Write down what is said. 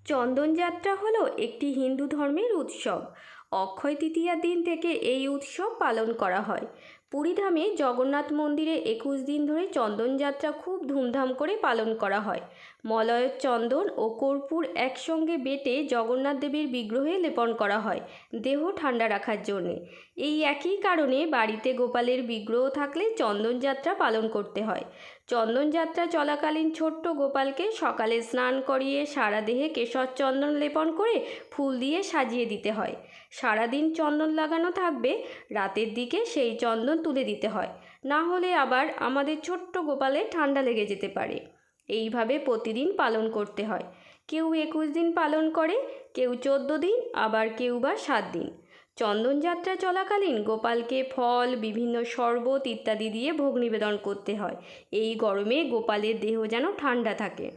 চন্দনযাত্রা হলো একটি হিন্দু ধর্মের উৎসব। অক্ষয় তৃতীয়ার দিন থেকে এই উৎসব পালন করা হয়। পুরীধামে জগন্নাথ মন্দিরে 21 দিন ধরে চন্দনযাত্রা খুব ধুমধাম করে পালন করা হয়। মলয়ত চন্দন ও কর্পূর একসঙ্গে বেটে জগন্নাথ দেবের বিগ্রহে লেপন করা হয় দেহ ঠান্ডা রাখার জন্যে। এই একই কারণে বাড়িতে গোপালের বিগ্রহ থাকলে চন্দনযাত্রা পালন করতে হয়। চন্দনযাত্রা চলাকালীন ছোট্ট গোপালকে সকালে স্নান করিয়ে সারা দেহে কেশর চন্দন লেপন করে ফুল দিয়ে সাজিয়ে দিতে হয়। সারাদিন চন্দন লাগানো থাকবে, রাতের দিকে সেই চন্দন তুলে দিতে হয়, না হলে আবার আমাদের ছোট্ট গোপালে ঠান্ডা লেগে যেতে পারে। এইভাবে প্রতিদিন পালন করতে হয়। কেউ 21 দিন পালন করে, কেউ 14 দিন, আবার কেউ বা 7 দিন। চন্দনযাত্রা চলাকালীন গোপালকে ফল, বিভিন্ন শরবত ইত্যাদি দিয়ে ভোগ নিবেদন করতে হয়। এই গরমে গোপালের দেহ যেন ঠান্ডা থাকে।